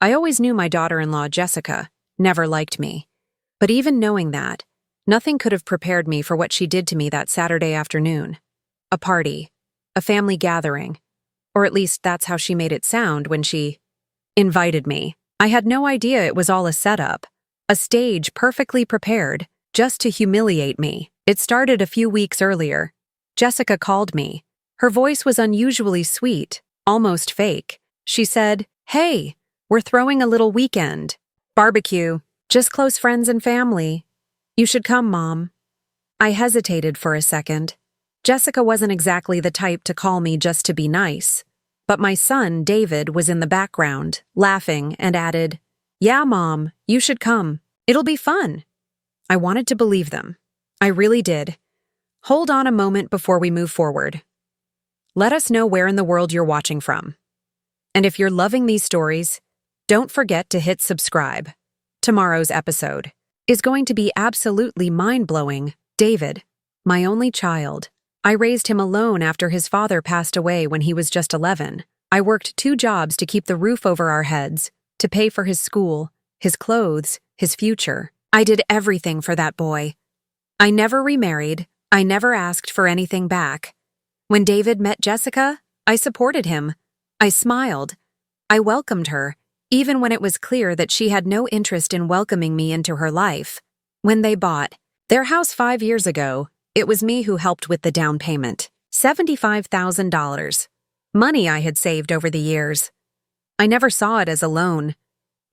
I always knew my daughter-in-law, Jessica, never liked me. But even knowing that, nothing could have prepared me for what she did to me that Saturday afternoon. A party, a family gathering, or at least that's how she made it sound when she invited me. I had no idea it was all a setup, a stage perfectly prepared just to humiliate me. It started a few weeks earlier. Jessica called me. Her voice was unusually sweet, almost fake. She said, "Hey, we're throwing a little weekend barbecue, just close friends and family. You should come, Mom." I hesitated for a second. Jessica wasn't exactly the type to call me just to be nice. But my son, David, was in the background, laughing, and added, "Yeah, Mom, you should come. It'll be fun." I wanted to believe them. I really did. Hold on a moment before we move forward. Let us know where in the world you're watching from. And if you're loving these stories, don't forget to hit subscribe. Tomorrow's episode is going to be absolutely mind-blowing. David, my only child. I raised him alone after his father passed away when he was just 11. I worked 2 jobs to keep the roof over our heads, to pay for his school, his clothes, his future. I did everything for that boy. I never remarried. I never asked for anything back. When David met Jessica, I supported him. I smiled. I welcomed her, even when it was clear that she had no interest in welcoming me into her life. When they bought their house 5 years ago, it was me who helped with the down payment, $75,000. Money I had saved over the years. I never saw it as a loan.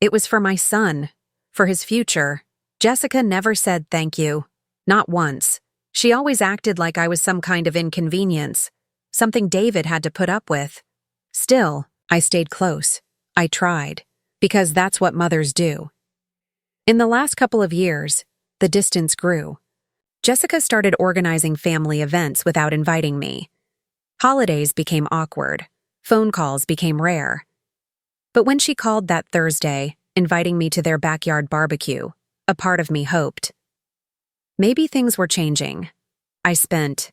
It was for my son, for his future. Jessica never said thank you. Not once. She always acted like I was some kind of inconvenience, something David had to put up with. Still, I stayed close. I tried, because that's what mothers do. In the last couple of years, the distance grew. Jessica started organizing family events without inviting me. Holidays became awkward. Phone calls became rare. But when she called that Thursday, inviting me to their backyard barbecue, a part of me hoped. Maybe things were changing. I spent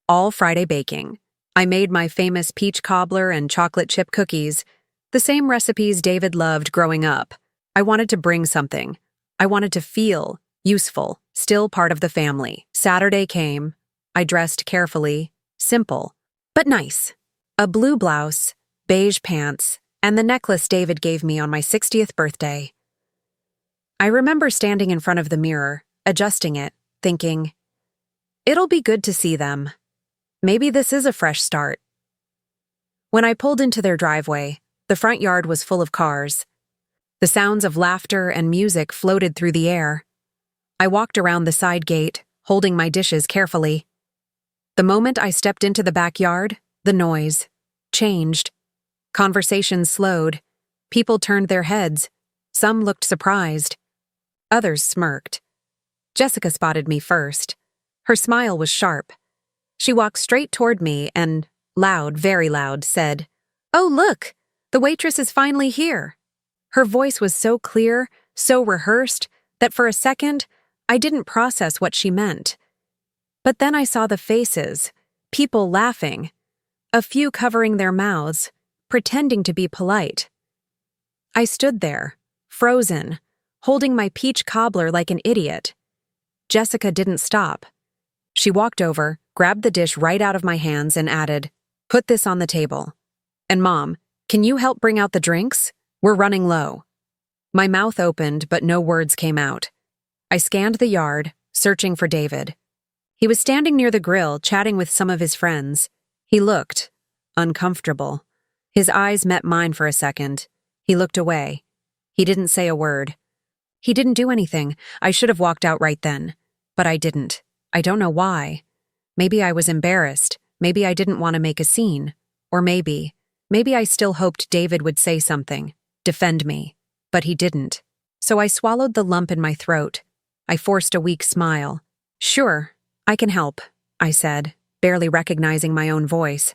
all Friday baking. I made my famous peach cobbler and chocolate chip cookies, the same recipes David loved growing up. I wanted to bring something. I wanted to feel useful, still part of the family. Saturday came. I dressed carefully, simple, but nice. A blue blouse, beige pants, and the necklace David gave me on my 60th birthday. I remember standing in front of the mirror, adjusting it, thinking, it'll be good to see them. Maybe this is a fresh start. When I pulled into their driveway, the front yard was full of cars. The sounds of laughter and music floated through the air. I walked around the side gate, holding my dishes carefully. The moment I stepped into the backyard, the noise changed. Conversations slowed. People turned their heads. Some looked surprised. Others smirked. Jessica spotted me first. Her smile was sharp. She walked straight toward me and, loud, very loud, said, "Oh, look! The waitress is finally here." Her voice was so clear, so rehearsed, that for a second, I didn't process what she meant. But then I saw the faces, people laughing, a few covering their mouths, pretending to be polite. I stood there, frozen, holding my peach cobbler like an idiot. Jessica didn't stop. She walked over, grabbed the dish right out of my hands and added, "Put this on the table. And Mom, can you help bring out the drinks? We're running low." My mouth opened, but no words came out. I scanned the yard, searching for David. He was standing near the grill, chatting with some of his friends. He looked uncomfortable. His eyes met mine for a second. He looked away. He didn't say a word. He didn't do anything. I should have walked out right then. But I didn't. I don't know why. Maybe I was embarrassed. Maybe I didn't want to make a scene. Or maybe I still hoped David would say something, defend me. But he didn't. So I swallowed the lump in my throat. I forced a weak smile. "Sure, I can help," I said, barely recognizing my own voice.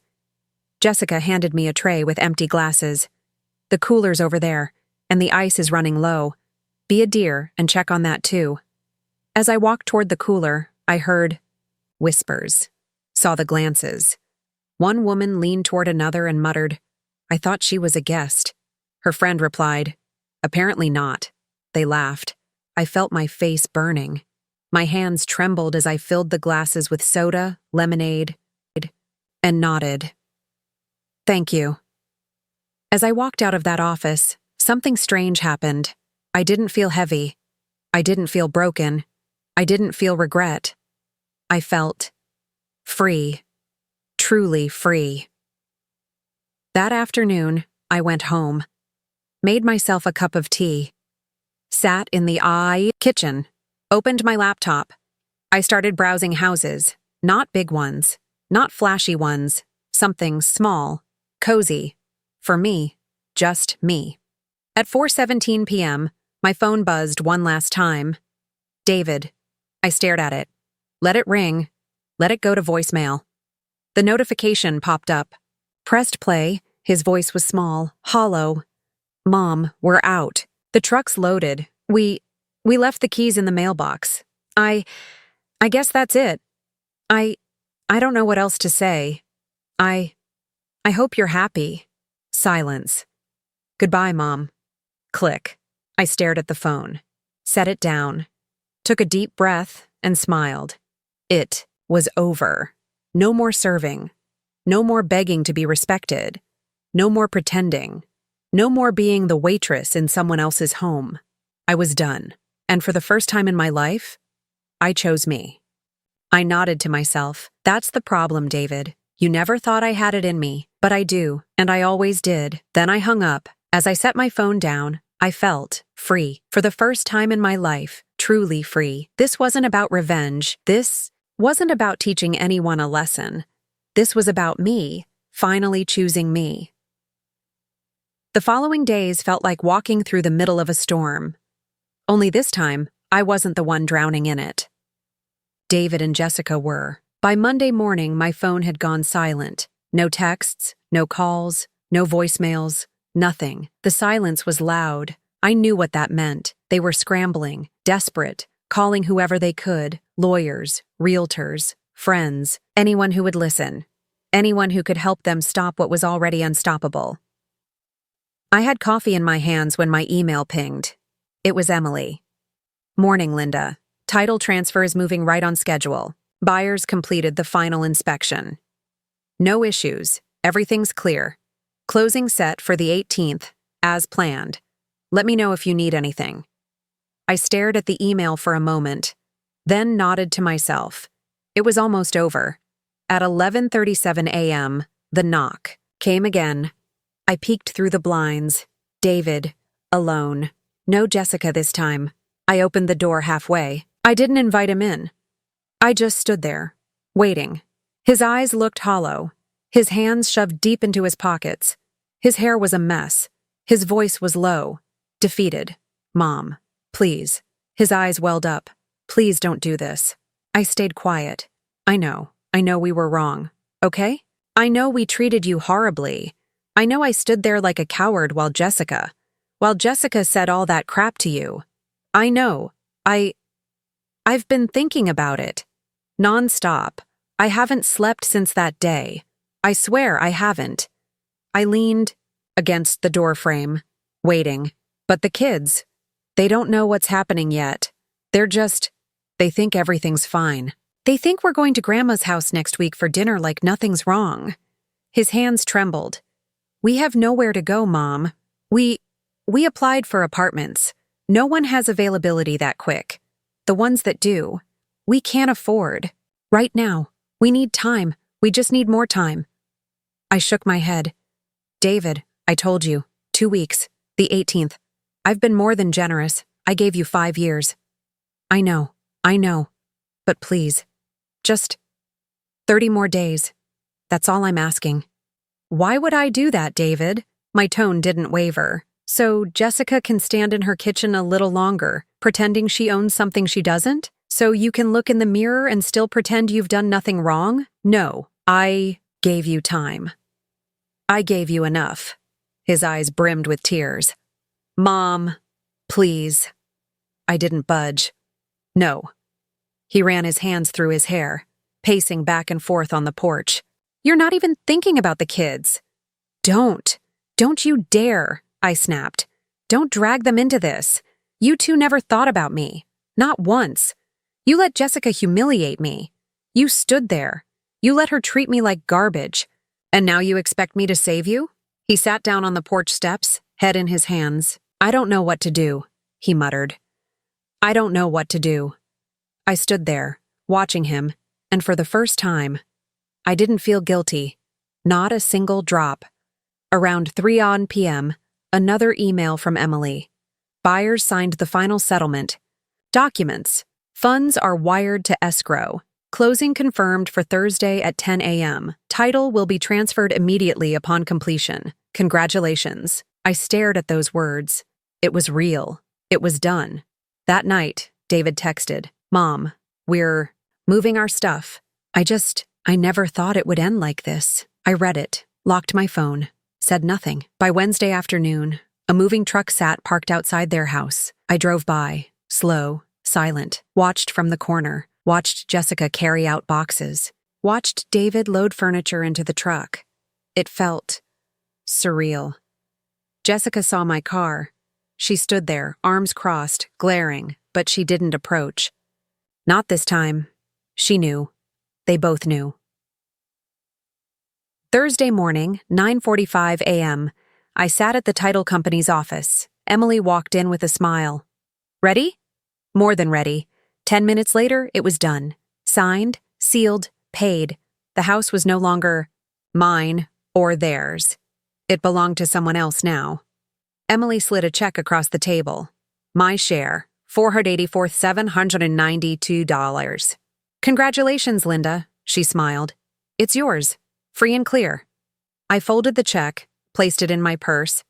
Jessica handed me a tray with empty glasses. "The cooler's over there, and the ice is running low. Be a dear and check on that too." As I walked toward the cooler, I heard whispers, saw the glances. One woman leaned toward another and muttered, "I thought she was a guest." Her friend replied, "Apparently not." They laughed. I felt my face burning. My hands trembled as I filled the glasses with soda, lemonade, and nodded. "Thank you." As I walked out of that office, something strange happened. I didn't feel heavy. I didn't feel broken. I didn't feel regret. I felt free. Truly free. That afternoon, I went home, made myself a cup of tea, sat in the kitchen, opened my laptop. I started browsing houses, not big ones, not flashy ones, something small, cozy, for me, just me. At 4:17 p.m., my phone buzzed one last time. David. I stared at it. Let it ring. Let it go to voicemail. The notification popped up. Pressed play. His voice was small, hollow. "Mom, we're out. The truck's loaded. We left the keys in the mailbox. I guess that's it. I don't know what else to say. I hope you're happy." Silence. "Goodbye, Mom." Click. I stared at the phone, set it down, took a deep breath, and smiled. It was over. No more serving. No more begging to be respected. No more pretending. No more being the waitress in someone else's home. I was done. And for the first time in my life, I chose me. I nodded to myself. That's the problem, David. You never thought I had it in me, but I do, and I always did. Then I hung up. As I set my phone down, I felt free. For the first time in my life, truly free. This wasn't about revenge. This wasn't about teaching anyone a lesson. This was about me, finally choosing me. The following days felt like walking through the middle of a storm. Only this time, I wasn't the one drowning in it. David and Jessica were. By Monday morning, my phone had gone silent. No texts, no calls, no voicemails, nothing. The silence was loud. I knew what that meant. They were scrambling, desperate, calling whoever they could, lawyers, realtors, friends, anyone who would listen, anyone who could help them stop what was already unstoppable. I had coffee in my hands when my email pinged. It was Emily. "Morning, Linda. Title transfer is moving right on schedule. Buyers completed the final inspection. No issues. Everything's clear. Closing set for the 18th, as planned. Let me know if you need anything." I stared at the email for a moment, then nodded to myself. It was almost over. At 11:37 a.m., the knock came again. I peeked through the blinds. David, alone. No Jessica this time. I opened the door halfway. I didn't invite him in. I just stood there, waiting. His eyes looked hollow, his hands shoved deep into his pockets. His hair was a mess. His voice was low, defeated. "Mom, please." His eyes welled up. "Please don't do this." I stayed quiet. I know we were wrong, okay? I know we treated you horribly. I know I stood there like a coward while Jessica said all that crap to you. I know. I've been thinking about it. Non-stop. I haven't slept since that day. I swear I haven't. I leaned against the doorframe, waiting. But the kids, they don't know what's happening yet. They think everything's fine. They think we're going to Grandma's house next week for dinner like nothing's wrong. His hands trembled. "We have nowhere to go, Mom. We applied for apartments. No one has availability that quick. The ones that do, we can't afford. Right now, we need time. We just need more time." I shook my head. "David, I told you, 2 weeks, the 18th. I've been more than generous. I gave you 5 years. I know. But please, just 30 more days. That's all I'm asking." "Why would I do that, David?" My tone didn't waver. "So Jessica can stand in her kitchen a little longer, pretending she owns something she doesn't? So you can look in the mirror and still pretend you've done nothing wrong? No, I gave you time. I gave you enough." His eyes brimmed with tears. "Mom, please." I didn't budge. "No." He ran his hands through his hair, pacing back and forth on the porch. "You're not even thinking about the kids." Don't you dare." I snapped. Don't drag them into this. You two never thought about me. Not once. You let Jessica humiliate me. You stood there. You let her treat me like garbage. And now you expect me to save you? He sat down on the porch steps, head in his hands. I don't know what to do, he muttered. I don't know what to do. I stood there, watching him, and for the first time, I didn't feel guilty. Not a single drop. Around 3 p.m., another email from Emily. Buyers signed the final settlement. Documents. Funds are wired to escrow. Closing confirmed for Thursday at 10 a.m. Title will be transferred immediately upon completion. Congratulations. I stared at those words. It was real. It was done. That night, David texted, Mom, we're moving our stuff. I never thought it would end like this. I read it, locked my phone, said nothing. By Wednesday afternoon, a moving truck sat parked outside their house. I drove by, slow, silent, watched from the corner, watched Jessica carry out boxes, watched David load furniture into the truck. It felt surreal. Jessica saw my car. She stood there, arms crossed, glaring, but she didn't approach. Not this time. She knew. They both knew. Thursday morning, 9:45 a.m., I sat at the title company's office. Emily walked in with a smile. Ready? More than ready. 10 minutes later, it was done. Signed, sealed, paid. The house was no longer mine or theirs. It belonged to someone else now. Emily slid a check across the table. My share, $484,792. Congratulations, Linda, she smiled. It's yours, free and clear. I folded the check, placed it in my purse.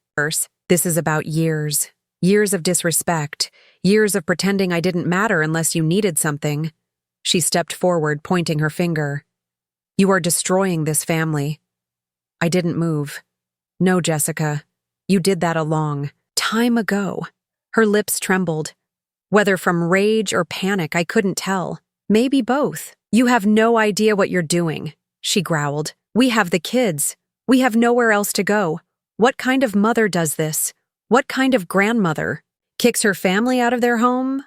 This is about years. Years of disrespect. Years of pretending I didn't matter unless you needed something. She stepped forward, pointing her finger. You are destroying this family. I didn't move. No, Jessica. You did that a long time ago. Her lips trembled. Whether from rage or panic, I couldn't tell. Maybe both. You have no idea what you're doing, she growled. We have the kids. We have nowhere else to go. What kind of mother does this? What kind of grandmother? Kicks her family out of their home?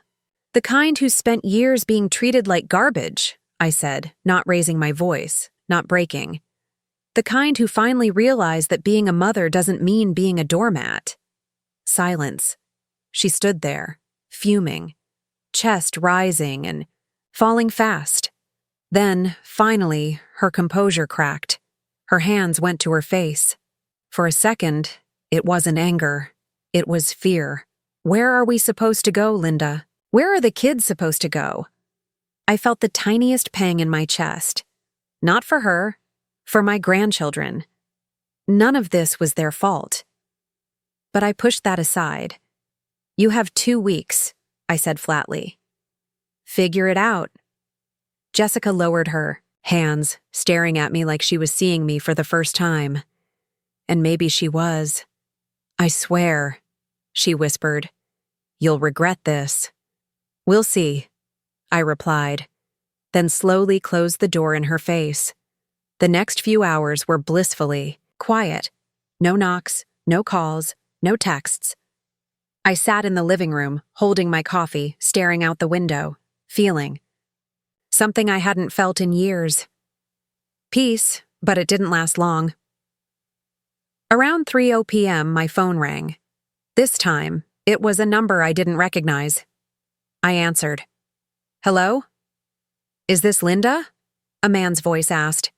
The kind who spent years being treated like garbage, I said, not raising my voice, not breaking. The kind who finally realized that being a mother doesn't mean being a doormat. Silence. She stood there, fuming, chest rising and falling fast. Then, finally, her composure cracked. Her hands went to her face. For a second, it wasn't anger. It was fear. Where are we supposed to go, Linda? Where are the kids supposed to go? I felt the tiniest pang in my chest. Not for her, for my grandchildren. None of this was their fault. But I pushed that aside. You have 2 weeks, I said flatly. Figure it out. Jessica lowered her hands, staring at me like she was seeing me for the first time. And maybe she was. I swear, she whispered. You'll regret this. We'll see, I replied, then slowly closed the door in her face. The next few hours were blissfully quiet. No knocks, no calls, no texts. I sat in the living room, holding my coffee, staring out the window, feeling something I hadn't felt in years. Peace, but it didn't last long. Around 3:00 p.m., my phone rang. This time, it was a number I didn't recognize. I answered. Hello? Is this Linda? A man's voice asked.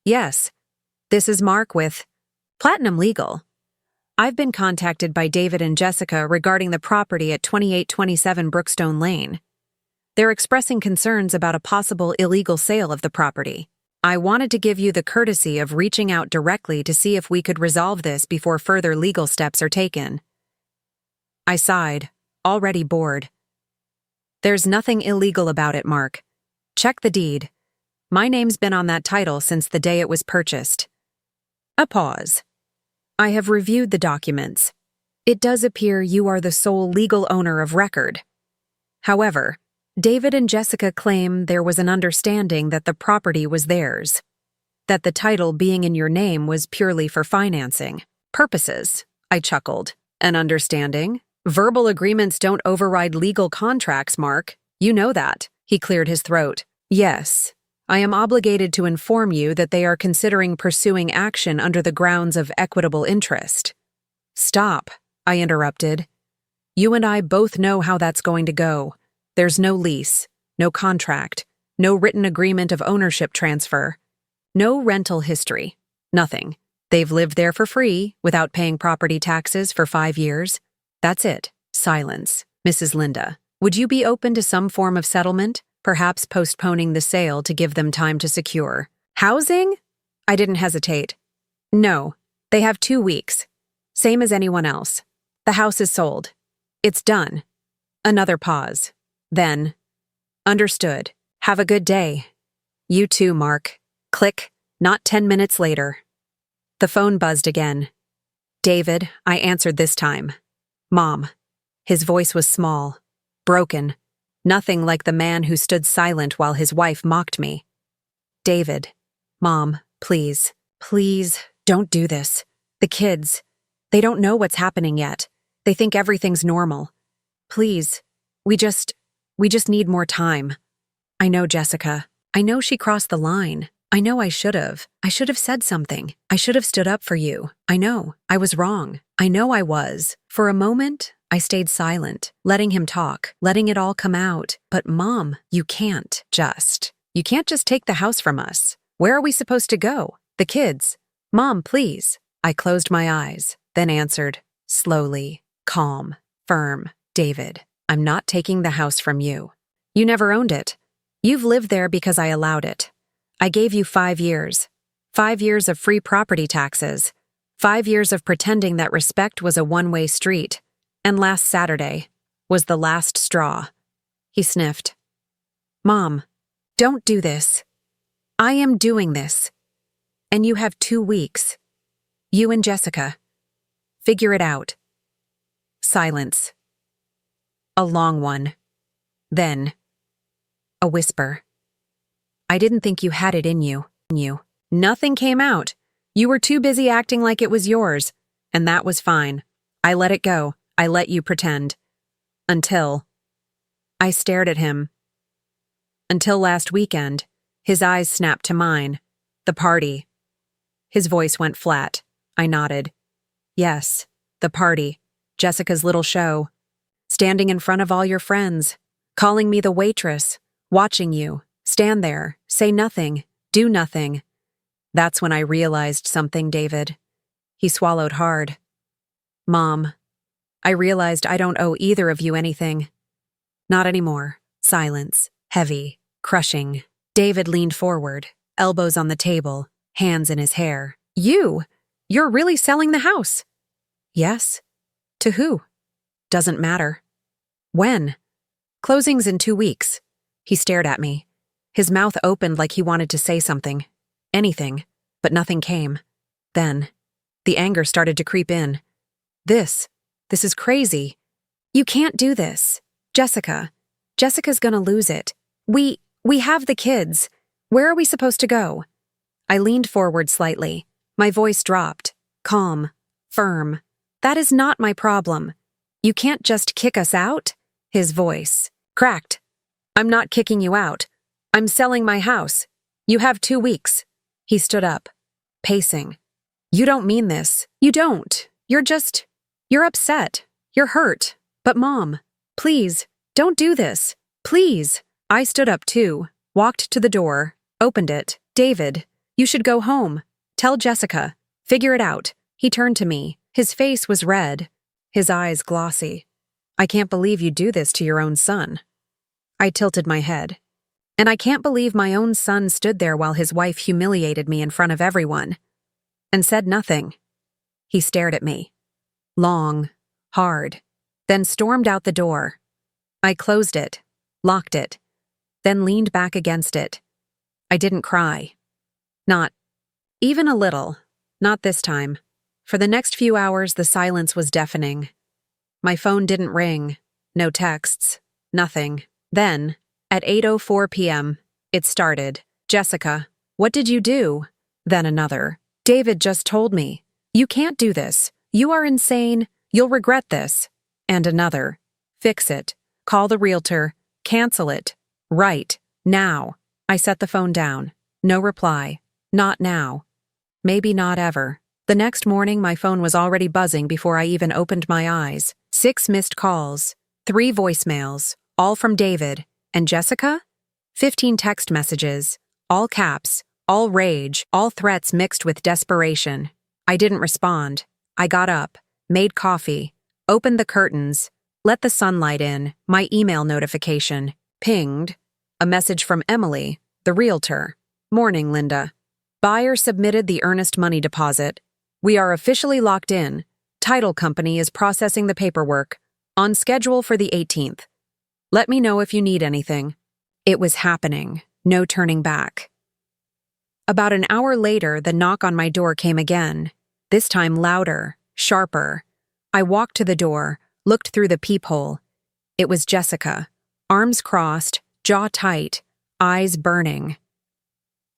Yes. This is Mark with Platinum Legal. I've been contacted by David and Jessica regarding the property at 2827 Brookstone Lane. They're expressing concerns about a possible illegal sale of the property. I wanted to give you the courtesy of reaching out directly to see if we could resolve this before further legal steps are taken. I sighed, already bored. There's nothing illegal about it, Mark. Check the deed. My name's been on that title since the day it was purchased. A pause. I have reviewed the documents. It does appear you are the sole legal owner of record. However, David and Jessica claim there was an understanding that the property was theirs, that the title being in your name was purely for financing purposes. I chuckled. An understanding? Verbal agreements don't override legal contracts, Mark. You know that. He cleared his throat. Yes. I am obligated to inform you that they are considering pursuing action under the grounds of equitable interest. Stop, I interrupted. You and I both know how that's going to go. There's no lease, no contract, no written agreement of ownership transfer, no rental history, nothing. They've lived there for free, without paying property taxes for 5 years. That's it. Silence. Mrs. Linda, would you be open to some form of settlement? Perhaps postponing the sale to give them time to secure housing? I didn't hesitate. No, they have 2 weeks. Same as anyone else. The house is sold. It's done. Another pause. Then, understood. Have a good day. You too, Mark. Click. Not 10 minutes later. The phone buzzed again. David, I answered this time. Mom. His voice was small, broken. Nothing like the man who stood silent while his wife mocked me. David. Mom, please, don't do this. The kids, they don't know what's happening yet. They think everything's normal. Please, we just need more time. I know, Jessica. I know she crossed the line. I know I should have. I should have said something. I should have stood up for you. I know. I was wrong. I know I was. For a moment, I stayed silent, letting him talk, letting it all come out. But Mom, you can't just take the house from us. Where are we supposed to go? The kids. Mom, please. I closed my eyes, then answered, slowly, calm, firm. David, I'm not taking the house from you. You never owned it. You've lived there because I allowed it. I gave you 5 years. 5 years of free property taxes. 5 years of pretending that respect was a one-way street. And last Saturday was the last straw. He sniffed. Mom, don't do this. I am doing this. And you have 2 weeks. You and Jessica. Figure it out. Silence. A long one. Then, a whisper. I didn't think you had it in you. Nothing came out. You were too busy acting like it was yours. And that was fine. I let it go. I let you pretend. Until I stared at him. Until last weekend, his eyes snapped to mine. The party. His voice went flat. I nodded. Yes, the party. Jessica's little show. Standing in front of all your friends. Calling me the waitress. Watching you. Stand there. Say nothing. Do nothing. That's when I realized something, David. He swallowed hard. Mom. I realized I don't owe either of you anything. Not anymore. Silence. Heavy. Crushing. David leaned forward, elbows on the table, hands in his hair. You're really selling the house? Yes. To who? Doesn't matter. When? Closing's in 2 weeks. He stared at me. His mouth opened like he wanted to say something. Anything. But nothing came. Then, the anger started to creep in. This is crazy. You can't do this. Jessica's gonna lose it. We have the kids. Where are we supposed to go? I leaned forward slightly. My voice dropped. Calm. Firm. That is not my problem. You can't just kick us out? His voice cracked. I'm not kicking you out. I'm selling my house. You have 2 weeks. He stood up, pacing. You don't mean this. You don't. You're upset. You're hurt. But Mom, please, don't do this. Please. I stood up too, walked to the door, opened it. David, you should go home. Tell Jessica. Figure it out. He turned to me. His face was red, his eyes glossy. I can't believe you do this to your own son. I tilted my head. And I can't believe my own son stood there while his wife humiliated me in front of everyone. And said nothing. He stared at me. Long, hard, then stormed out the door. I closed it, locked it, then leaned back against it. I didn't cry. Not even a little. Not this time. For the next few hours, the silence was deafening. My phone didn't ring. No texts. Nothing. Then, at 8:04 p.m., it started. Jessica, what did you do? Then another. David just told me. You can't do this. You are insane. You'll regret this. And another. Fix it. Call the realtor. Cancel it. Right. Now. I set the phone down. No reply. Not now. Maybe not ever. The next morning, my phone was already buzzing before I even opened my eyes. 6 missed calls. 3 voicemails. All from David. And Jessica? 15 text messages. All caps. All rage. All threats mixed with desperation. I didn't respond. I got up. Made coffee. Opened the curtains. Let the sunlight in. My email notification. Pinged. A message from Emily, the realtor. Morning, Linda. Buyer submitted the earnest money deposit. We are officially locked in. Title company is processing the paperwork. On schedule for the 18th. Let me know if you need anything. It was happening. No turning back. About an hour later, the knock on my door came again. This time louder, sharper. I walked to the door, looked through the peephole. It was Jessica. Arms crossed, jaw tight, eyes burning.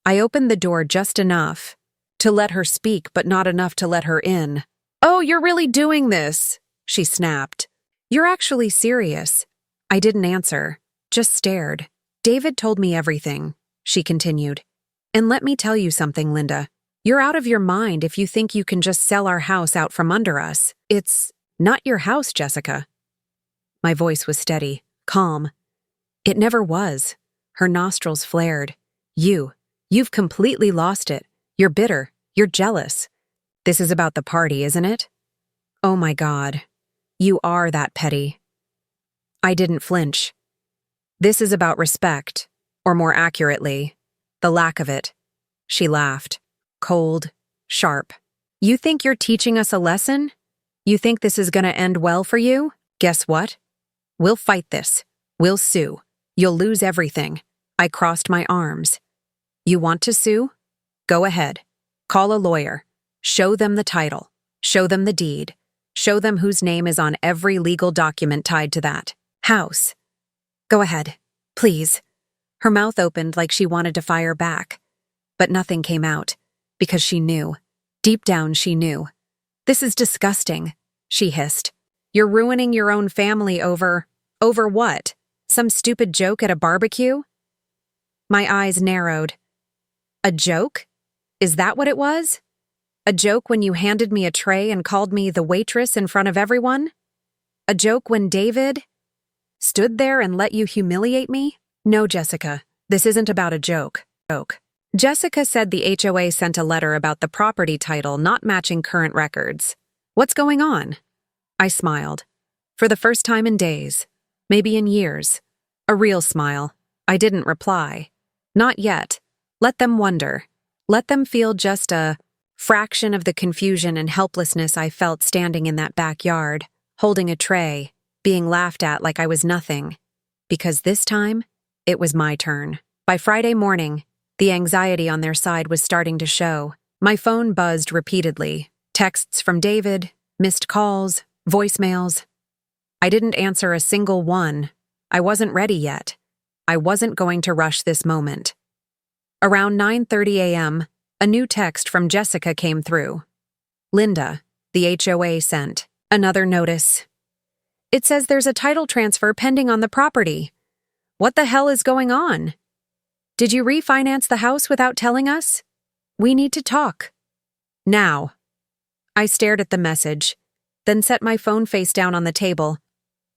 I opened the door just enough to let her speak, but not enough to let her in. "Oh, you're really doing this," she snapped. "You're actually serious." I didn't answer, just stared. "David told me everything," she continued. "And let me tell you something, Linda. You're out of your mind if you think you can just sell our house out from under us. It's not your house, Jessica." My voice was steady, calm. It never was. Her nostrils flared. You've completely lost it. You're bitter. You're jealous. This is about the party, isn't it? Oh my God. You are that petty. I didn't flinch. This is about respect, or more accurately, the lack of it. She laughed. Cold, sharp. You think you're teaching us a lesson? You think this is going to end well for you? Guess what? We'll fight this. We'll sue. You'll lose everything. I crossed my arms. You want to sue? Go ahead. Call a lawyer. Show them the title. Show them the deed. Show them whose name is on every legal document tied to that house. Go ahead. Please. Her mouth opened like she wanted to fire back. But nothing came out. Because she knew. Deep down, she knew. This is disgusting, she hissed. You're ruining your own family over what? Some stupid joke at a barbecue? My eyes narrowed. A joke? Is that what it was? A joke when you handed me a tray and called me the waitress in front of everyone? A joke when David stood there and let you humiliate me? No, Jessica, this isn't about a joke. Jessica said the HOA sent a letter about the property title not matching current records. What's going on? I smiled. For the first time in days. Maybe in years. A real smile. I didn't reply. Not yet. Let them wonder. Let them feel just a fraction of the confusion and helplessness I felt standing in that backyard, holding a tray, being laughed at like I was nothing. Because this time, it was my turn. By Friday morning, the anxiety on their side was starting to show. My phone buzzed repeatedly. Texts from David, missed calls, voicemails. I didn't answer a single one. I wasn't ready yet. I wasn't going to rush this moment. Around 9:30 a.m., a new text from Jessica came through. Linda, the HOA sent. Another notice. It says there's a title transfer pending on the property. What the hell is going on? Did you refinance the house without telling us? We need to talk. Now. I stared at the message, then set my phone face down on the table.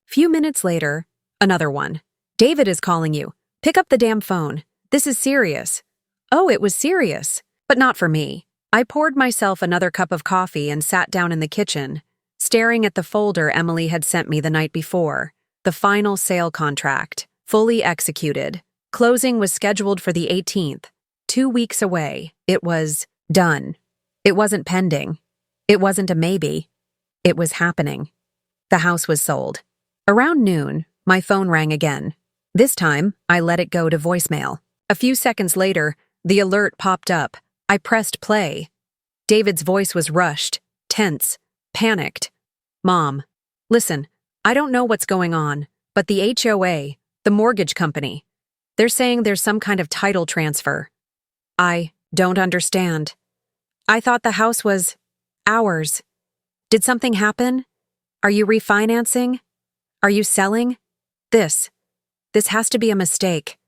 Few minutes later, another one. David is calling you. Pick up the damn phone. This is serious. Oh, it was serious. But not for me. I poured myself another cup of coffee and sat down in the kitchen, staring at the folder Emily had sent me the night before. The final sale contract, fully executed. Closing was scheduled for the 18th, 2 weeks away. It was done. It wasn't pending. It wasn't a maybe. It was happening. The house was sold. Around noon, my phone rang again. This time, I let it go to voicemail. A few seconds later, the alert popped up. I pressed play. David's voice was rushed, tense, panicked. Mom, listen, I don't know what's going on, but the HOA, the mortgage company, they're saying there's some kind of title transfer. I don't understand. I thought the house was ours. Did something happen? Are you refinancing? Are you selling? This has to be a mistake.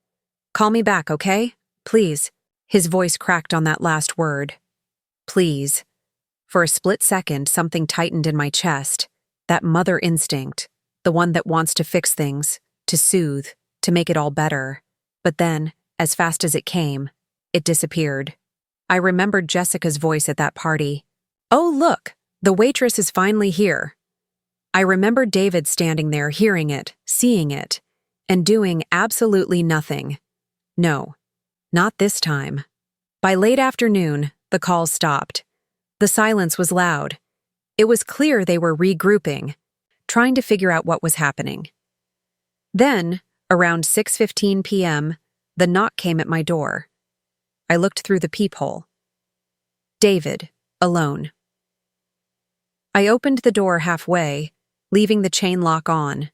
Call me back, okay? Please. His voice cracked on that last word. Please. For a split second, something tightened in my chest. That mother instinct, the one that wants to fix things, to soothe, to make it all better. But then, as fast as it came, it disappeared. I remembered Jessica's voice at that party. Oh, look, the waitress is finally here. I remembered David standing there, hearing it, seeing it, and doing absolutely nothing. No, not this time. By late afternoon, the calls stopped. The silence was loud. It was clear they were regrouping, trying to figure out what was happening. Then, around 6:15 p.m., the knock came at my door. I looked through the peephole. David, alone. I opened the door halfway, leaving the chain lock on.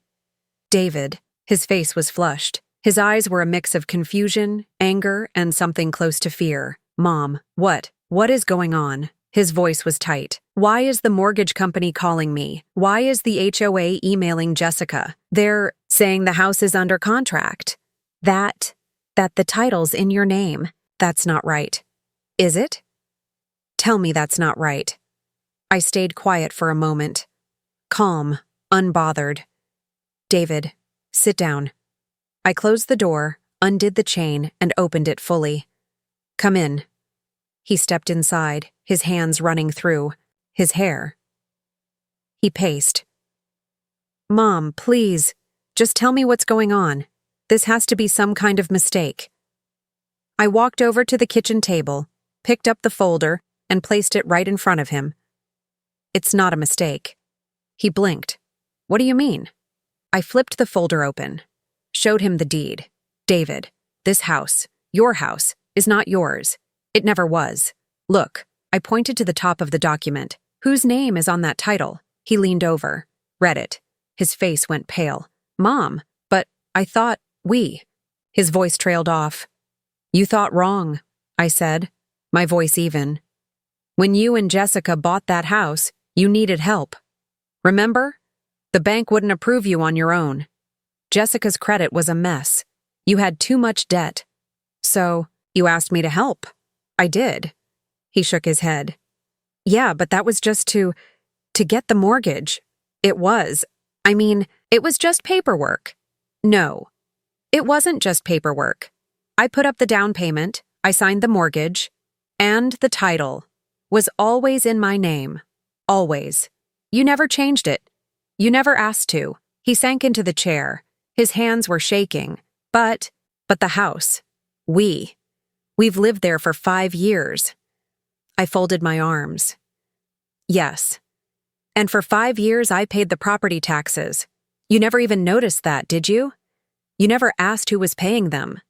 David, his face was flushed. His eyes were a mix of confusion, anger, and something close to fear. Mom, what is going on? His voice was tight. Why is the mortgage company calling me? Why is the HOA emailing Jessica? They're saying the house is under contract. That the title's in your name. That's not right. Is it? Tell me that's not right. I stayed quiet for a moment. Calm, unbothered. David, sit down. I closed the door, undid the chain, and opened it fully. Come in. He stepped inside, his hands running through his hair. He paced. Mom, please, just tell me what's going on. This has to be some kind of mistake. I walked over to the kitchen table, picked up the folder, and placed it right in front of him. It's not a mistake. He blinked. What do you mean? I flipped the folder open, showed him the deed. David, this house, your house, is not yours. It never was. Look, I pointed to the top of the document. Whose name is on that title? He leaned over, read it. His face went pale. Mom, but I thought we. His voice trailed off. You thought wrong, I said, my voice even. When you and Jessica bought that house, you needed help. Remember? The bank wouldn't approve you on your own. Jessica's credit was a mess. You had too much debt. So, you asked me to help. I did. He shook his head. Yeah, but that was just to get the mortgage. It was. It was just paperwork. No, it wasn't just paperwork. I put up the down payment, I signed the mortgage, and the title was always in my name. Always. You never changed it. You never asked to. He sank into the chair. His hands were shaking. But the house. We've lived there for 5 years. I folded my arms. Yes. And for 5 years I paid the property taxes. You never even noticed that, did you? You never asked who was paying them.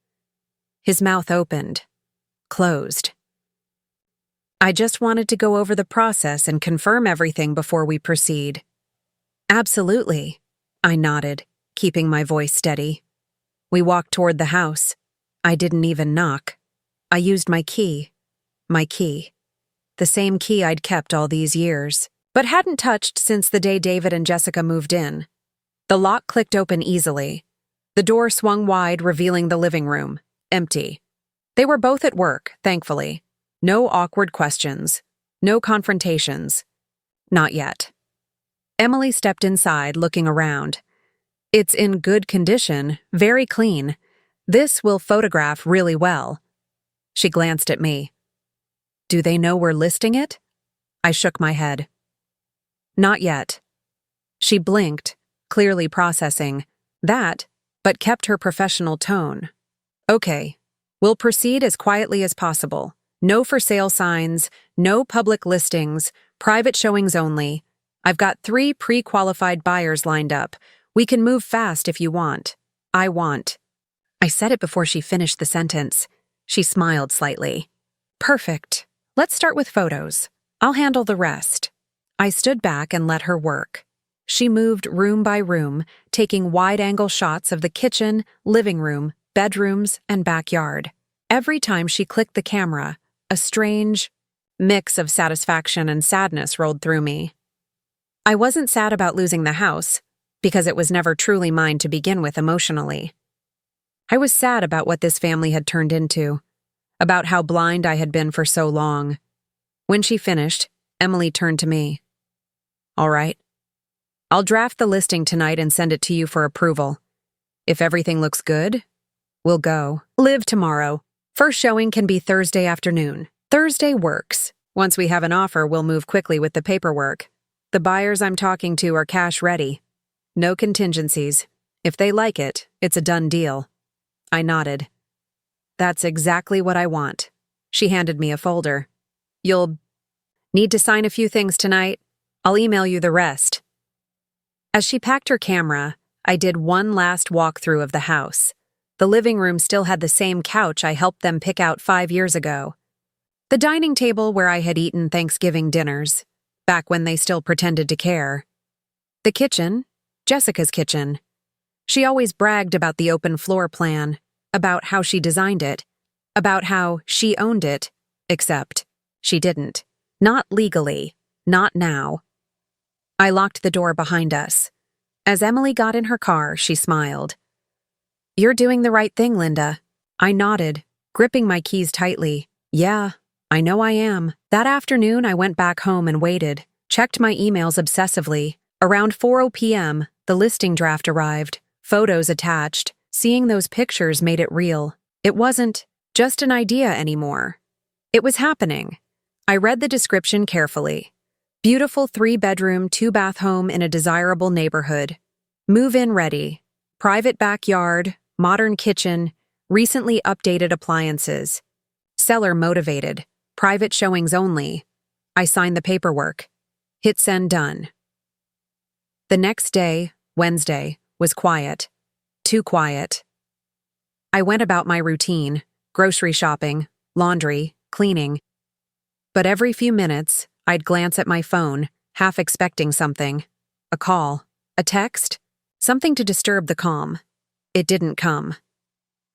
His mouth opened, closed. I just wanted to go over the process and confirm everything before we proceed. Absolutely, I nodded, keeping my voice steady. We walked toward the house. I didn't even knock. I used my key. The same key I'd kept all these years, but hadn't touched since the day David and Jessica moved in. The lock clicked open easily. The door swung wide, revealing the living room, empty. They were both at work, thankfully. No awkward questions. No confrontations. Not yet. Emily stepped inside, looking around. It's in good condition, very clean. This will photograph really well. She glanced at me. Do they know we're listing it? I shook my head. Not yet. She blinked, clearly processing that, but kept her professional tone. Okay, we'll proceed as quietly as possible. No for sale signs, no public listings, private showings only. I've got 3 pre-qualified buyers lined up. We can move fast if you want. I want. I said it before she finished the sentence. She smiled slightly. Perfect. Let's start with photos. I'll handle the rest. I stood back and let her work. She moved room by room, taking wide-angle shots of the kitchen, living room, bedrooms, and backyard. Every time she clicked the camera, a strange mix of satisfaction and sadness rolled through me. I wasn't sad about losing the house, because it was never truly mine to begin with emotionally. I was sad about what this family had turned into, about how blind I had been for so long. When she finished, Emily turned to me. All right. I'll draft the listing tonight and send it to you for approval. If everything looks good, we'll go. Live tomorrow. First showing can be Thursday afternoon. Thursday works. Once we have an offer, we'll move quickly with the paperwork. The buyers I'm talking to are cash ready. No contingencies. If they like it, it's a done deal. I nodded. That's exactly what I want. She handed me a folder. You'll need to sign a few things tonight. I'll email you the rest. As she packed her camera, I did one last walkthrough of the house. The living room still had the same couch I helped them pick out 5 years ago. The dining table where I had eaten Thanksgiving dinners, back when they still pretended to care. The kitchen, Jessica's kitchen. She always bragged about the open floor plan, about how she designed it, about how she owned it, except she didn't. Not legally, not now. I locked the door behind us. As Emily got in her car, she smiled. You're doing the right thing, Linda. I nodded, gripping my keys tightly. Yeah, I know I am. That afternoon, I went back home and waited, checked my emails obsessively. Around 4 p.m., the listing draft arrived, photos attached. Seeing those pictures made it real. It wasn't just an idea anymore. It was happening. I read the description carefully. Beautiful 3-bedroom, 2-bath home in a desirable neighborhood. Move-in ready. Private backyard, modern kitchen, recently updated appliances. Seller motivated. Private showings only. I signed the paperwork. Hit send done. The next day, Wednesday, was quiet. Too quiet. I went about my routine, grocery shopping, laundry, cleaning. But every few minutes, I'd glance at my phone, half expecting something. A call, a text, something to disturb the calm. It didn't come.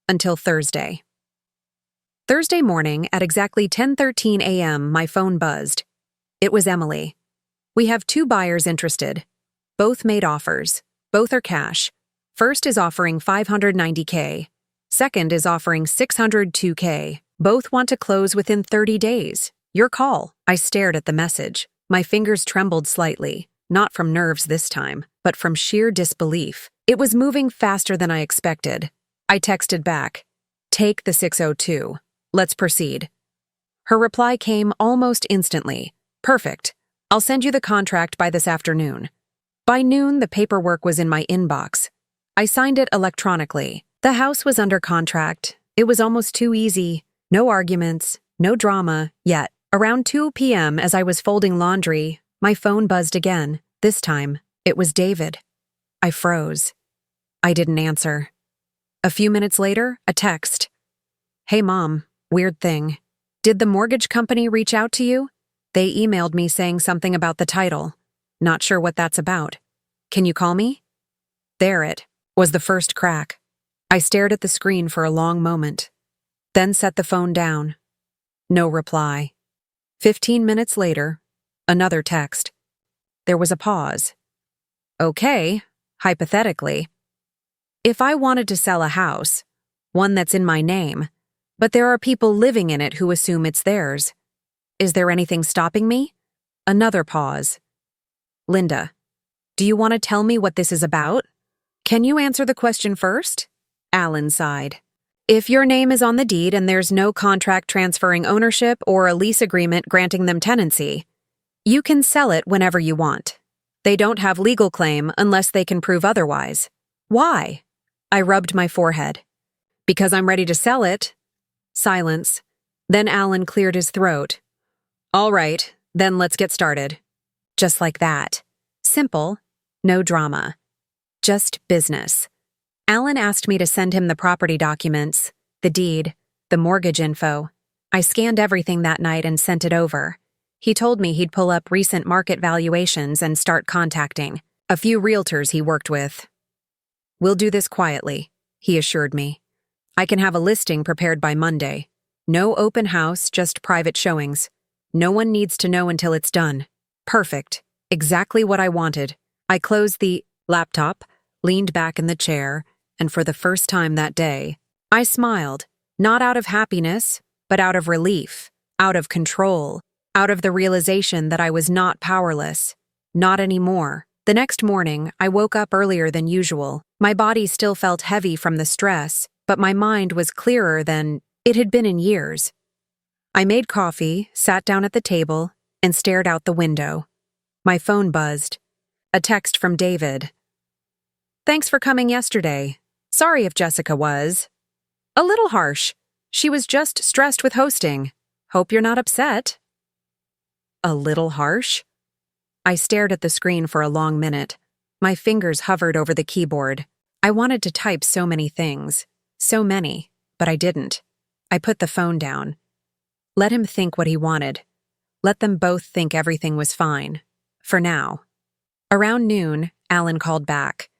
Until Thursday. Thursday morning at exactly 10:13 a.m., my phone buzzed. It was Emily. We have 2 buyers interested. Both made offers. Both are cash. First is offering $590K. Second is offering $602K. Both want to close within 30 days. Your call. I stared at the message. My fingers trembled slightly, not from nerves this time, but from sheer disbelief. It was moving faster than I expected. I texted back, "Take the 602. Let's proceed." Her reply came almost instantly. "Perfect. I'll send you the contract by this afternoon." By noon, the paperwork was in my inbox. I signed it electronically. The house was under contract. It was almost too easy. No arguments, no drama, yet. Around 2 p.m., as I was folding laundry, my phone buzzed again. This time, it was David. I froze. I didn't answer. A few minutes later, a text. "Hey, Mom, weird thing. Did the mortgage company reach out to you? They emailed me saying something about the title. Not sure what that's about. Can you call me?" There it was, the first crack. I stared at the screen for a long moment, then set the phone down. No reply. 15 minutes later, another text. There was a pause. Okay, hypothetically. If I wanted to sell a house, one that's in my name, but there are people living in it who assume it's theirs, is there anything stopping me? Another pause. Linda, do you want to tell me what this is about? Can you answer the question first? Alan sighed. If your name is on the deed and there's no contract transferring ownership or a lease agreement granting them tenancy, you can sell it whenever you want. They don't have legal claim unless they can prove otherwise. Why? I rubbed my forehead. Because I'm ready to sell it. Silence. Then Alan cleared his throat. All right, then let's get started. Just like that. Simple, no drama. Just business. Alan asked me to send him the property documents, the deed, the mortgage info. I scanned everything that night and sent it over. He told me he'd pull up recent market valuations and start contacting a few realtors he worked with. We'll do this quietly, he assured me. I can have a listing prepared by Monday. No open house, just private showings. No one needs to know until it's done. Perfect. Exactly what I wanted. I closed the laptop, leaned back in the chair, and for the first time that day, I smiled, not out of happiness, but out of relief, out of control, out of the realization that I was not powerless. Not anymore. The next morning, I woke up earlier than usual. My body still felt heavy from the stress, but my mind was clearer than it had been in years. I made coffee, sat down at the table, and stared out the window. My phone buzzed. A text from David. "Thanks for coming yesterday. Sorry if Jessica was a little harsh. She was just stressed with hosting. Hope you're not upset." A little harsh? I stared at the screen for a long minute. My fingers hovered over the keyboard. I wanted to type so many things. So many, but I didn't. I put the phone down. Let him think what he wanted. Let them both think everything was fine. For now. Around noon, Alan called back.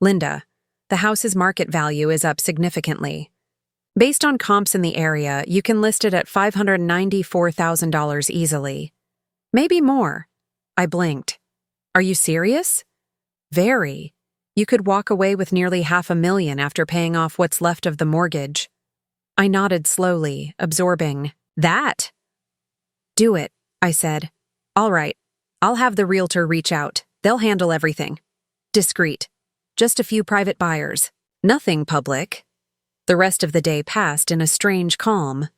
"Linda, the house's market value is up significantly. Based on comps in the area, you can list it at $594,000 easily. Maybe more." I blinked. "Are you serious?" "Very. You could walk away with nearly $500,000 after paying off what's left of the mortgage." I nodded slowly, absorbing that. "Do it," I said. "All right. I'll have the realtor reach out. They'll handle everything. Discreet. Just a few private buyers. Nothing public." The rest of the day passed in a strange calm.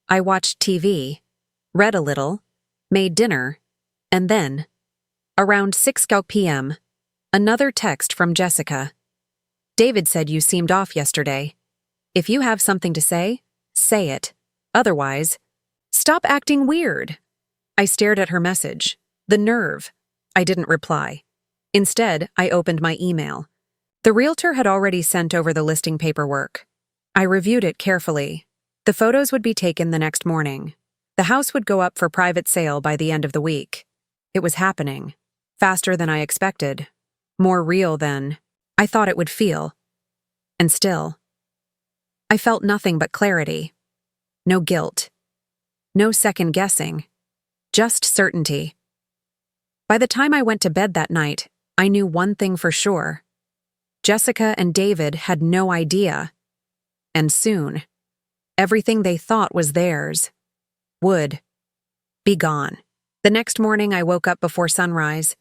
I watched TV, read a little, made dinner, and then, around 6 p.m., another text from Jessica. "David said you seemed off yesterday. If you have something to say it. Otherwise, stop acting weird." I stared at her message. The nerve. I didn't reply. Instead, I opened my email. The realtor had already sent over the listing paperwork. I reviewed it carefully. The photos would be taken the next morning. The house would go up for private sale by the end of the week. It was happening. Faster than I expected. More real than I thought it would feel. And still, I felt nothing but clarity. No guilt. No second guessing. Just certainty. By the time I went to bed that night, I knew one thing for sure. Jessica and David had no idea. And soon, everything they thought was theirs would be gone. The next morning, I woke up before sunrise.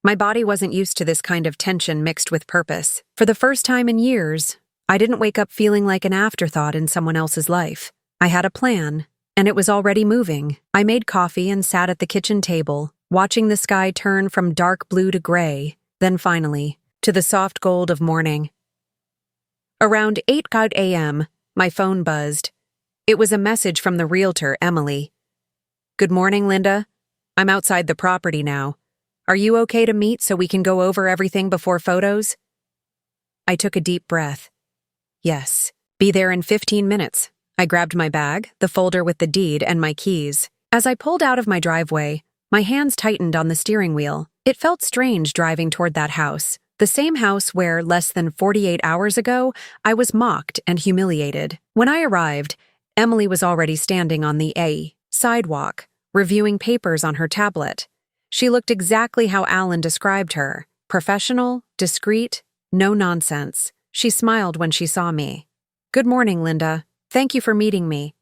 My body wasn't used to this kind of tension mixed with purpose. For the first time in years, I didn't wake up feeling like an afterthought in someone else's life. I had a plan, and it was already moving. I made coffee and sat at the kitchen table, watching the sky turn from dark blue to gray, then finally, to the soft gold of morning. Around 8 a.m., my phone buzzed. It was a message from the realtor, Emily. "Good morning, Linda. I'm outside the property now. Are you okay to meet so we can go over everything before photos?" I took a deep breath. Yes, be there in 15 minutes. I grabbed my bag, the folder with the deed, and my keys. As I pulled out of my driveway, my hands tightened on the steering wheel. It felt strange driving toward that house, the same house where, less than 48 hours ago, I was mocked and humiliated. When I arrived, Emily was already standing on the sidewalk, reviewing papers on her tablet. She looked exactly how Alan described her. Professional, discreet, no nonsense. She smiled when she saw me. "Good morning, Linda. Thank you for meeting me."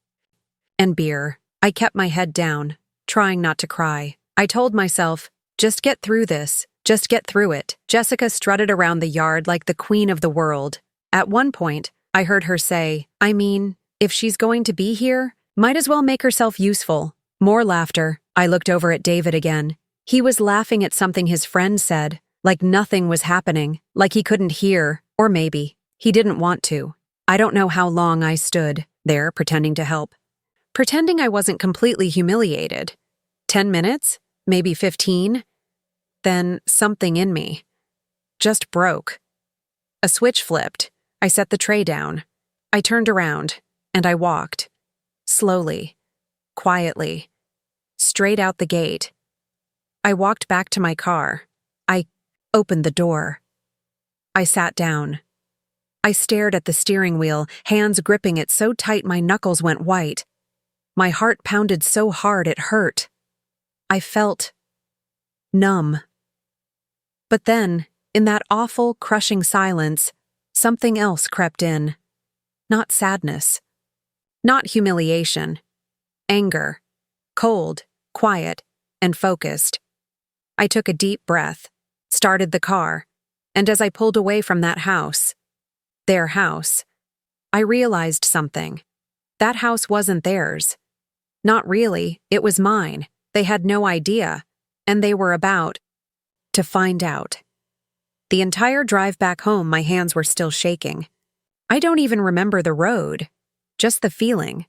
And beer. I kept my head down, trying not to cry. I told myself, just get through this. Just get through it. Jessica strutted around the yard like the queen of the world. At one point, I heard her say, "I mean, if she's going to be here, might as well make herself useful." More laughter. I looked over at David again. He was laughing at something his friend said, like nothing was happening, like he couldn't hear, or maybe he didn't want to. I don't know how long I stood there pretending to help. Pretending I wasn't completely humiliated. 10 minutes? Maybe 15? Then something in me just broke. A switch flipped. I set the tray down. I turned around, and I walked. Slowly, quietly, straight out the gate. I walked back to my car. I opened the door. I sat down. I stared at the steering wheel, hands gripping it so tight my knuckles went white. My heart pounded so hard it hurt. I felt numb. But then, in that awful, crushing silence, something else crept in. Not sadness. Not humiliation. Anger. Cold, quiet, and focused. I took a deep breath, started the car, and as I pulled away from that house, their house, I realized something. That house wasn't theirs. Not really, it was mine. They had no idea, and they were about to find out. The entire drive back home, my hands were still shaking. I don't even remember the road, just the feeling.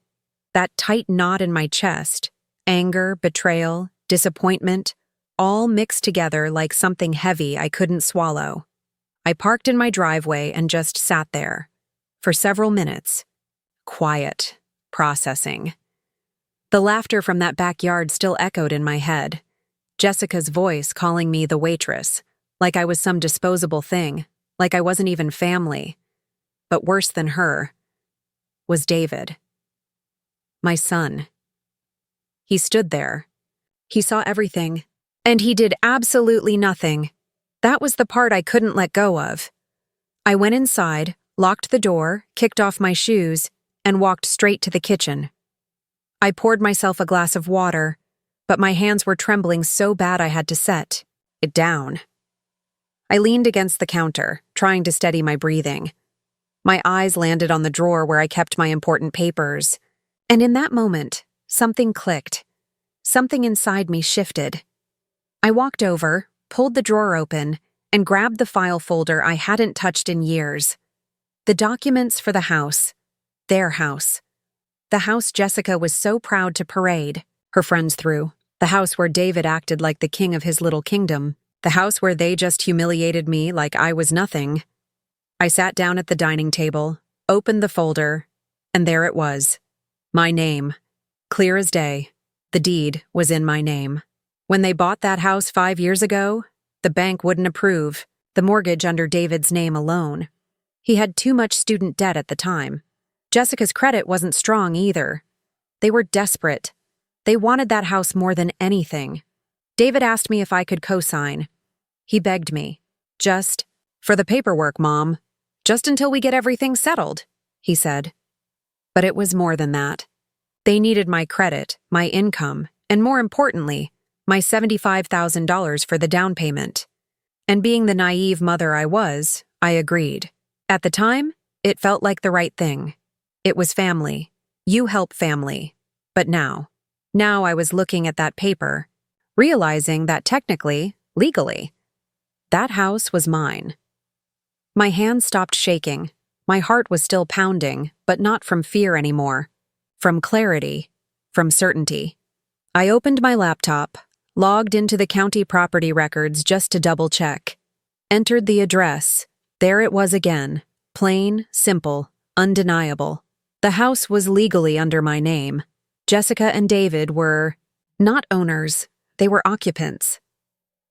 That tight knot in my chest, anger, betrayal, disappointment, all mixed together like something heavy I couldn't swallow. I parked in my driveway and just sat there. For several minutes. Quiet. Processing. The laughter from that backyard still echoed in my head. Jessica's voice calling me the waitress, like I was some disposable thing, like I wasn't even family. But worse than her was David. My son. He stood there. He saw everything, and he did absolutely nothing. That was the part I couldn't let go of. I went inside, locked the door, kicked off my shoes, and walked straight to the kitchen. I poured myself a glass of water, but my hands were trembling so bad I had to set it down. I leaned against the counter, trying to steady my breathing. My eyes landed on the drawer where I kept my important papers, and in that moment, something clicked. Something inside me shifted. I walked over, pulled the drawer open, and grabbed the file folder I hadn't touched in years. The documents for the house. Their house. The house Jessica was so proud to parade her friends through. The house where David acted like the king of his little kingdom. The house where they just humiliated me like I was nothing. I sat down at the dining table, opened the folder, and there it was. My name. Clear as day. The deed was in my name. When they bought that house 5 years ago, the bank wouldn't approve the mortgage under David's name alone. He had too much student debt at the time. Jessica's credit wasn't strong either. They were desperate. They wanted that house more than anything. David asked me if I could co-sign. He begged me. Just for the paperwork, Mom. Just until we get everything settled, he said. But it was more than that. They needed my credit, my income, and more importantly, my $75,000 for the down payment. And being the naive mother I was, I agreed. At the time, it felt like the right thing. It was family. You help family. But now I was looking at that paper, realizing that technically, legally, that house was mine. My hands stopped shaking. My heart was still pounding, but not from fear anymore. From clarity, from certainty. I opened my laptop, logged into the county property records just to double-check. Entered the address. There it was again. Plain, simple, undeniable. The house was legally under my name. Jessica and David were not owners, they were occupants.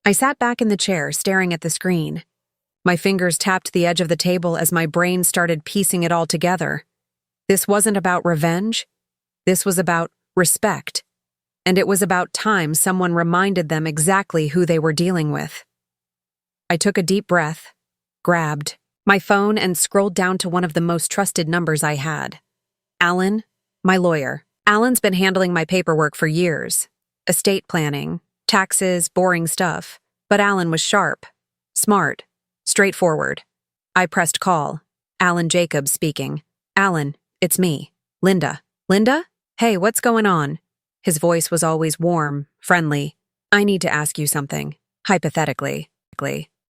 I sat back in the chair, staring at the screen. My fingers tapped the edge of the table as my brain started piecing it all together. This wasn't about revenge. This was about respect. And it was about time someone reminded them exactly who they were dealing with. I took a deep breath, grabbed my phone, and scrolled down to one of the most trusted numbers I had. Alan, my lawyer. Alan's been handling my paperwork for years. Estate planning, taxes, boring stuff. But Alan was sharp, smart, straightforward. I pressed call. Alan Jacobs speaking. Alan, it's me, Linda. Linda? Hey, what's going on? His voice was always warm, friendly. I need to ask you something. Hypothetically.